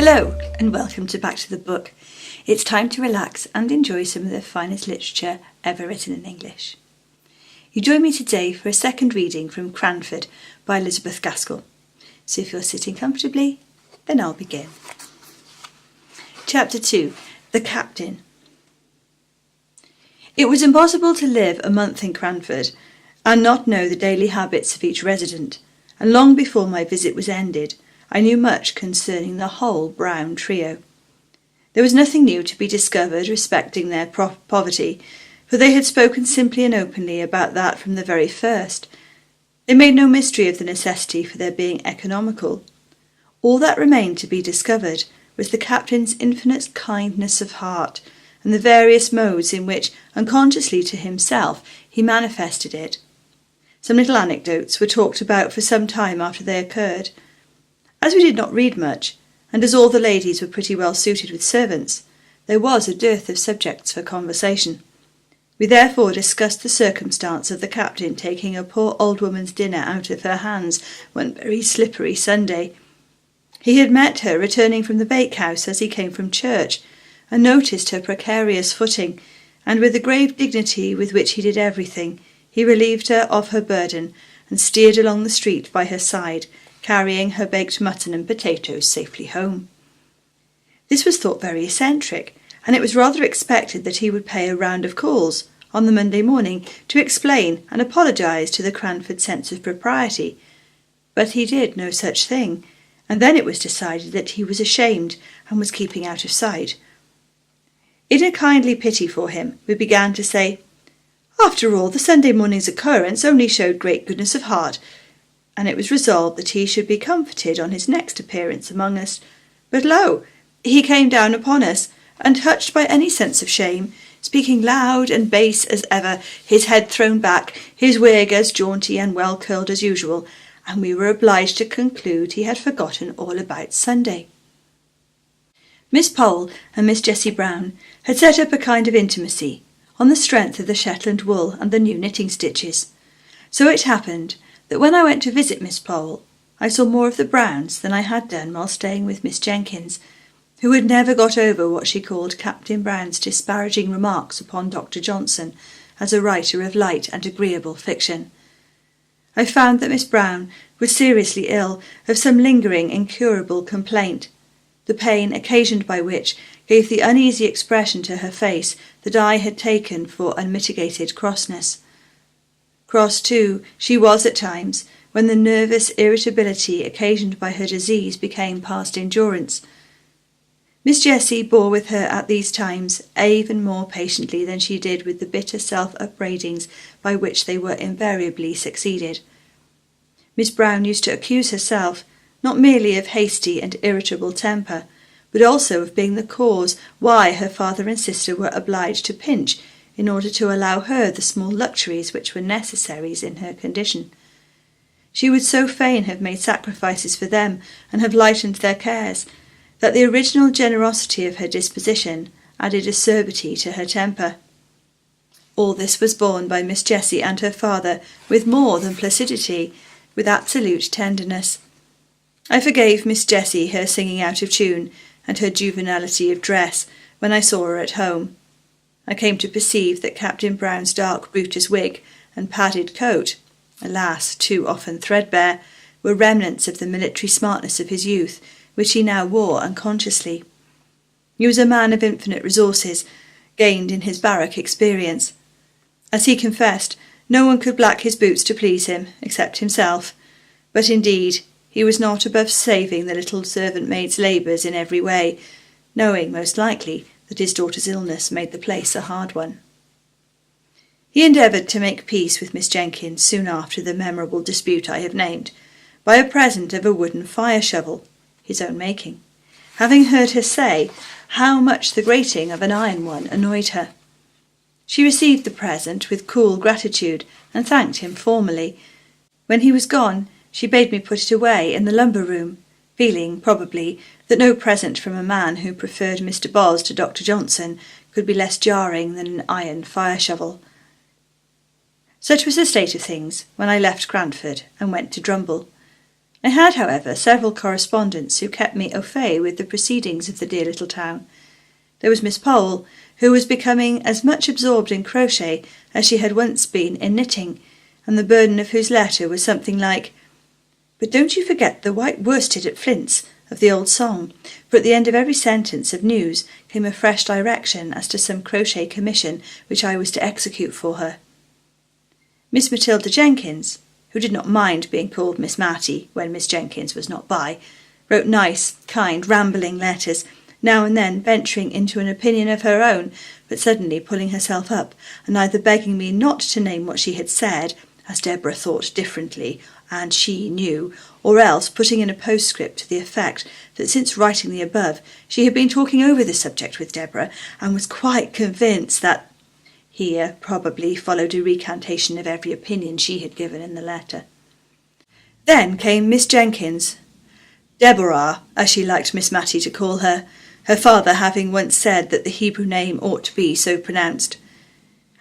Hello and welcome to Back to the Book. It's time to relax and enjoy some of the finest literature ever written in English. You join me today for a second reading from Cranford by Elizabeth Gaskell. So if you're sitting comfortably, then I'll begin. Chapter 2. The Captain. It was impossible to live a month in Cranford and not know the daily habits of each resident, and long before my visit was ended, I knew much concerning the whole Brown trio. There was nothing new to be discovered respecting their poverty, for they had spoken simply and openly about that from the very first. They made no mystery of the necessity for their being economical. All that remained to be discovered was the captain's infinite kindness of heart, and the various modes in which, unconsciously to himself, he manifested it. Some little anecdotes were talked about for some time after they occurred. As we did not read much, and as all the ladies were pretty well suited with servants, there was a dearth of subjects for conversation. We therefore discussed the circumstance of the captain taking a poor old woman's dinner out of her hands one very slippery Sunday. He had met her returning from the bakehouse as he came from church, and noticed her precarious footing, and with the grave dignity with which he did everything, he relieved her of her burden, and steered along the street by her side, carrying her baked mutton and potatoes safely home. This was thought very eccentric, and it was rather expected that he would pay a round of calls on the Monday morning to explain and apologise to the Cranford sense of propriety. But he did no such thing, and then it was decided that he was ashamed and was keeping out of sight. In a kindly pity for him, we began to say, "After all, the Sunday morning's occurrence only showed great goodness of heart," and it was resolved that he should be comforted on his next appearance among us. But lo! He came down upon us, untouched by any sense of shame, speaking loud and bass as ever, his head thrown back, his wig as jaunty and well curled as usual, and we were obliged to conclude he had forgotten all about Sunday. Miss Pole and Miss Jessie Brown had set up a kind of intimacy, on the strength of the Shetland wool and the new knitting stitches. So it happened that when I went to visit Miss Pole, I saw more of the Browns than I had done while staying with Miss Jenkins, who had never got over what she called Captain Brown's disparaging remarks upon Dr. Johnson as a writer of light and agreeable fiction. I found that Miss Brown was seriously ill of some lingering, incurable complaint, the pain occasioned by which gave the uneasy expression to her face that I had taken for unmitigated crossness. Cross, too, she was at times, when the nervous irritability occasioned by her disease became past endurance. Miss Jessie bore with her at these times even more patiently than she did with the bitter self-upbraidings by which they were invariably succeeded. Miss Brown used to accuse herself, not merely of hasty and irritable temper, but also of being the cause why her father and sister were obliged to pinch in order to allow her the small luxuries which were necessaries in her condition. She would so fain have made sacrifices for them and have lightened their cares, that the original generosity of her disposition added acerbity to her temper. All this was borne by Miss Jessie and her father with more than placidity, with absolute tenderness. I forgave Miss Jessie her singing out of tune and her juvenility of dress when I saw her at home. I came to perceive that Captain Brown's dark Brutus wig and padded coat, alas, too often threadbare, were remnants of the military smartness of his youth, which he now wore unconsciously. He was a man of infinite resources, gained in his barrack experience. As he confessed, no one could black his boots to please him, except himself, but indeed he was not above saving the little servant-maid's labours in every way, knowing, most likely, that his daughter's illness made the place a hard one. He endeavoured to make peace with Miss Jenkins soon after the memorable dispute I have named, by a present of a wooden fire-shovel, his own making, having heard her say how much the grating of an iron one annoyed her. She received the present with cool gratitude, and thanked him formally. When he was gone, she bade me put it away in the lumber-room, feeling, probably, that no present from a man who preferred Mr. Boz to Dr. Johnson could be less jarring than an iron fire-shovel. Such was the state of things when I left Cranford and went to Drumble. I had, however, several correspondents who kept me au fait with the proceedings of the dear little town. There was Miss Pole, who was becoming as much absorbed in crochet as she had once been in knitting, and the burden of whose letter was something like, "But don't you forget the white worsted at Flint's," of the old song, for at the end of every sentence of news came a fresh direction as to some crochet commission which I was to execute for her. Miss Matilda Jenkins, who did not mind being called Miss Matty when Miss Jenkins was not by, wrote nice, kind, rambling letters, now and then venturing into an opinion of her own, but suddenly pulling herself up, and either begging me not to name what she had said, as Deborah thought differently, and she knew, or else putting in a postscript to the effect that since writing the above she had been talking over the subject with Deborah, and was quite convinced that— Here probably followed a recantation of every opinion she had given in the letter. Then came Miss Jenkins, Deborah, as she liked Miss Matty to call her, her father having once said that the Hebrew name ought to be so pronounced.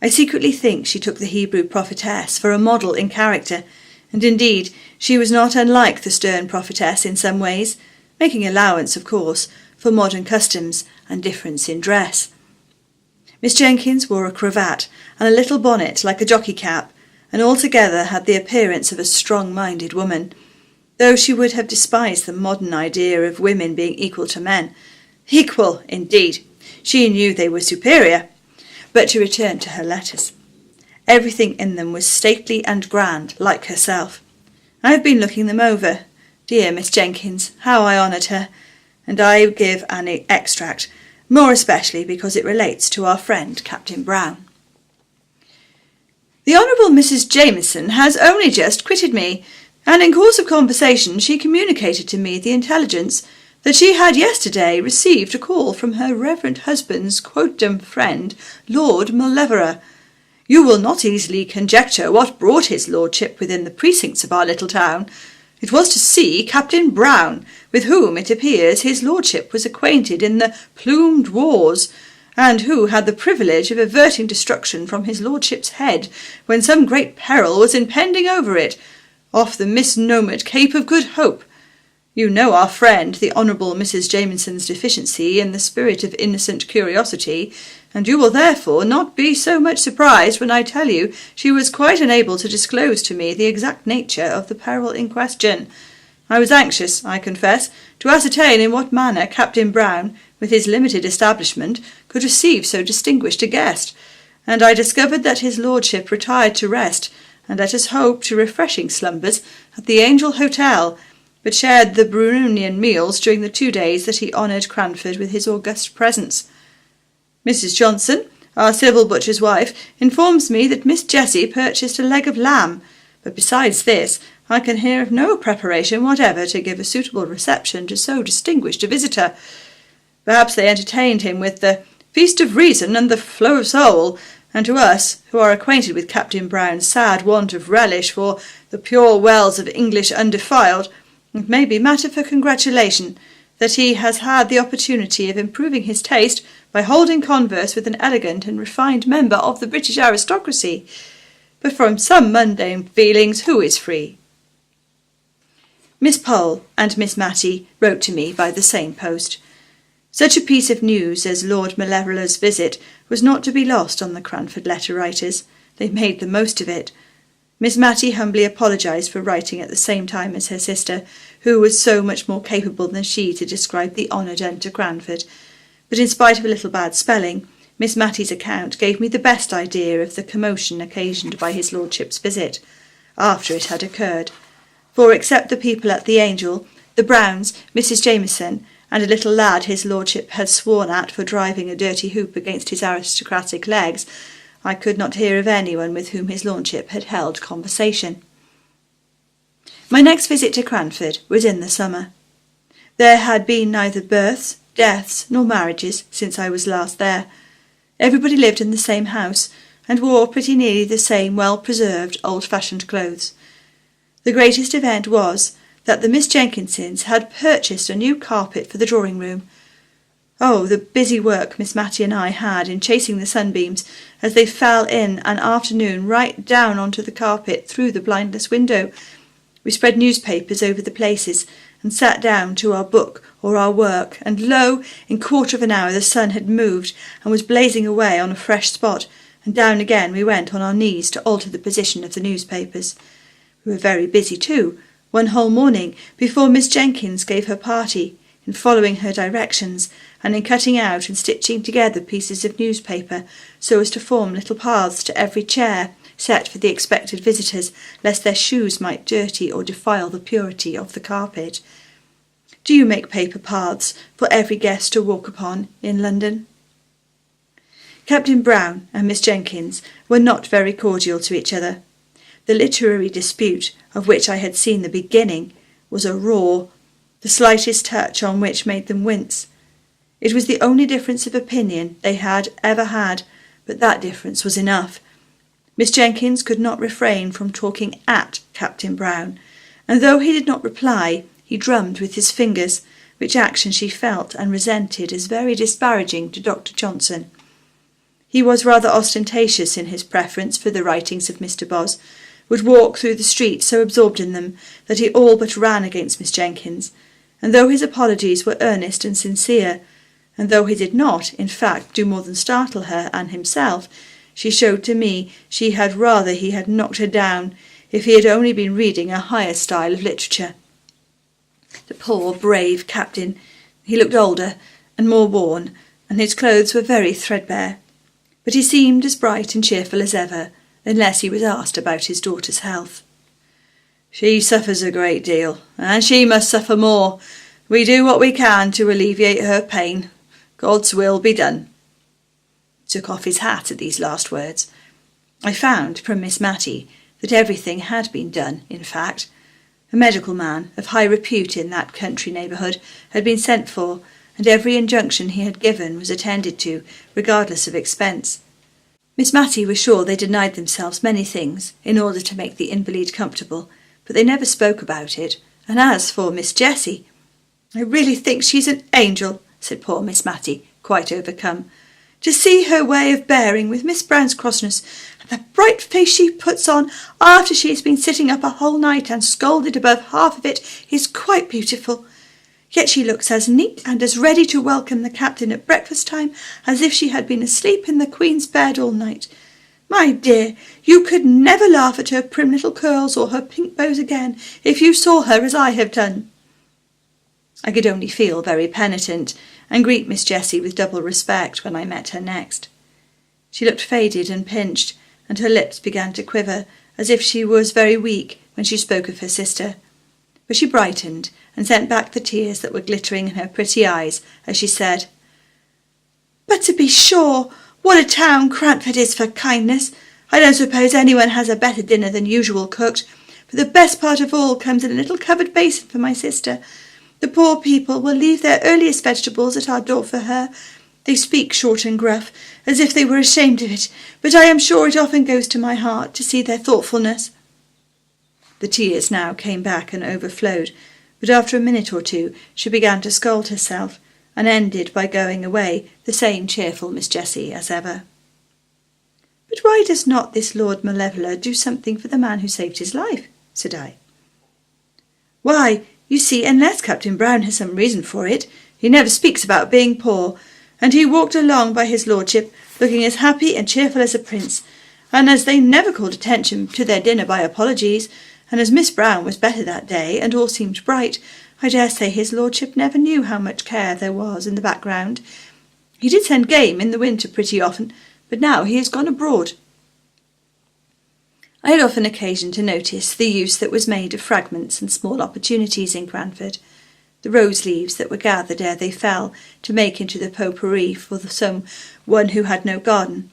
I secretly think she took the Hebrew prophetess for a model in character, and indeed she was not unlike the stern prophetess in some ways, making allowance, of course, for modern customs and difference in dress. Miss Jenkins wore a cravat and a little bonnet like a jockey cap, and altogether had the appearance of a strong-minded woman, though she would have despised the modern idea of women being equal to men. Equal, indeed! She knew they were superior. But to return to her letters. Everything in them was stately and grand, like herself. I have been looking them over. Dear Miss Jenkins, how I honoured her! And I give an extract, more especially because it relates to our friend Captain Brown. The Honourable Mrs Jameson has only just quitted me, and in course of conversation she communicated to me the intelligence that she had yesterday received a call from her reverend husband's quondam friend, Lord Mauleverer. You will not easily conjecture what brought his lordship within the precincts of our little town. It was to see Captain Brown, with whom it appears his lordship was acquainted in the plumed wars, and who had the privilege of averting destruction from his lordship's head when some great peril was impending over it, off the misnomed Cape of Good Hope. You know our friend, the Honourable Mrs Jameson's deficiency in the spirit of innocent curiosity, and you will therefore not be so much surprised when I tell you she was quite unable to disclose to me the exact nature of the peril in question. I was anxious, I confess, to ascertain in what manner Captain Brown, with his limited establishment, could receive so distinguished a guest, and I discovered that his lordship retired to rest, and let us hope to refreshing slumbers, at the Angel Hotel, but shared the Brunian meals during the 2 days that he honoured Cranford with his august presence. Mrs Johnson, our civil butcher's wife, informs me that Miss Jessie purchased a leg of lamb, but besides this I can hear of no preparation whatever to give a suitable reception to so distinguished a visitor. Perhaps they entertained him with the feast of reason and the flow of soul, and to us, who are acquainted with Captain Brown's sad want of relish for the pure wells of English undefiled, it may be matter for congratulation that he has had the opportunity of improving his taste by holding converse with an elegant and refined member of the British aristocracy. But from some mundane feelings who is free? Miss Pole and Miss Matty wrote to me by the same post. Such a piece of news as Lord Mauleverer's visit was not to be lost on the Cranford letter-writers. They made the most of it. Miss Matty humbly apologised for writing at the same time as her sister, who was so much more capable than she to describe the honour done to Cranford. But in spite of a little bad spelling, Miss Matty's account gave me the best idea of the commotion occasioned by his lordship's visit, after it had occurred. For except the people at the Angel, the Browns, Mrs Jameson, and a little lad his lordship had sworn at for driving a dirty hoop against his aristocratic legs, I could not hear of anyone with whom his lordship had held conversation. My next visit to Cranford was in the summer. There had been neither births, deaths, nor marriages since I was last there. Everybody lived in the same house, and wore pretty nearly the same well-preserved, old-fashioned clothes. The greatest event was that the Miss Jenkinsons had purchased a new carpet for the drawing-room. Oh, the busy work Miss Matty and I had in chasing the sunbeams as they fell in an afternoon right down onto the carpet through the blindless window. We spread newspapers over the places, and sat down to our book or our work, and lo, in 1/4 of an hour the sun had moved and was blazing away on a fresh spot, and down again we went on our knees to alter the position of the newspapers. We were very busy too, one whole morning, before Miss Jenkins gave her party, in following her directions, and in cutting out and stitching together pieces of newspaper, so as to form little paths to every chair, set for the expected visitors, lest their shoes might dirty or defile the purity of the carpet. Do you make paper paths for every guest to walk upon in London? Captain Brown and Miss Jenkins were not very cordial to each other. The literary dispute, of which I had seen the beginning, was a roar, the slightest touch on which made them wince. It was the only difference of opinion they had ever had, but that difference was enough. Miss Jenkins could not refrain from talking at Captain Brown, and though he did not reply, he drummed with his fingers, which action she felt and resented as very disparaging to Dr. Johnson. He was rather ostentatious in his preference for the writings of Mr. Boz, would walk through the street so absorbed in them that he all but ran against Miss Jenkins, and though his apologies were earnest and sincere, and though he did not, in fact, do more than startle her and himself, she showed to me she had rather he had knocked her down, if he had only been reading a higher style of literature. The poor, brave captain! He looked older and more worn, and his clothes were very threadbare, but he seemed as bright and cheerful as ever, unless he was asked about his daughter's health. She suffers a great deal, and she must suffer more. We do what we can to alleviate her pain. God's will be done. He took off his hat at these last words. I found from Miss Matty that everything had been done, in fact. A medical man of high repute in that country neighbourhood had been sent for, and every injunction he had given was attended to, regardless of expense. Miss Matty was sure they denied themselves many things in order to make the invalid comfortable, but they never spoke about it. And as for Miss Jessie, I really think she's an angel, said poor Miss Matty, quite overcome. To see her way of bearing with Miss Brown's crossness, and the bright face she puts on after she has been sitting up a whole night and scolded above half of it, is quite beautiful. Yet she looks as neat and as ready to welcome the captain at breakfast time as if she had been asleep in the Queen's bed all night. My dear, you could never laugh at her prim little curls or her pink bows again if you saw her as I have done. I could only feel very penitent and greet Miss Jessie with double respect when I met her next. She looked faded and pinched, and her lips began to quiver, as if she was very weak when she spoke of her sister. But she brightened and sent back the tears that were glittering in her pretty eyes as she said, But to be sure, what a town Cranford is for kindness! I don't suppose anyone has a better dinner than usual cooked, but the best part of all comes in a little covered basin for my sister. The poor people will leave their earliest vegetables at our door for her. They speak short and gruff, as if they were ashamed of it, but I am sure it often goes to my heart to see their thoughtfulness. The tears now came back and overflowed, but after a minute or two she began to scold herself, and ended by going away, the same cheerful Miss Jessie as ever. But why does not this Lord Malevola do something for the man who saved his life? Said I. Why, you see, unless Captain Brown has some reason for it, he never speaks about being poor, and he walked along by his lordship, looking as happy and cheerful as a prince, and as they never called attention to their dinner by apologies, and as Miss Brown was better that day, and all seemed bright, I dare say his lordship never knew how much care there was in the background. He did send game in the winter pretty often, but now he has gone abroad. I had often occasion to notice the use that was made of fragments and small opportunities in Cranford, the rose leaves that were gathered ere they fell to make into the potpourri for some one who had no garden,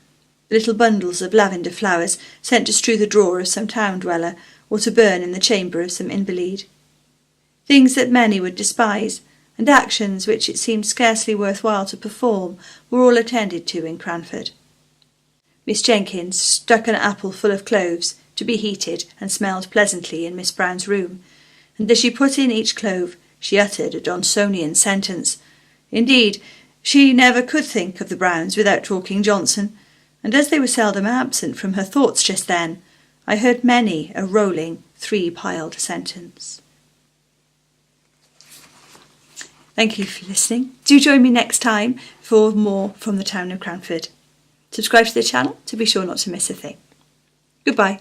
the little bundles of lavender flowers sent to strew the drawer of some town dweller, or to burn in the chamber of some invalid. Things that many would despise, and actions which it seemed scarcely worth while to perform, were all attended to in Cranford. Miss Jenkins stuck an apple full of cloves, to be heated and smelled pleasantly in Miss Brown's room, and as she put in each clove, she uttered a Johnsonian sentence. Indeed, she never could think of the Browns without talking Johnson, and as they were seldom absent from her thoughts just then, I heard many a rolling three-piled sentence. Thank you for listening. Do join me next time for more from the town of Cranford. Subscribe to the channel to be sure not to miss a thing. Goodbye.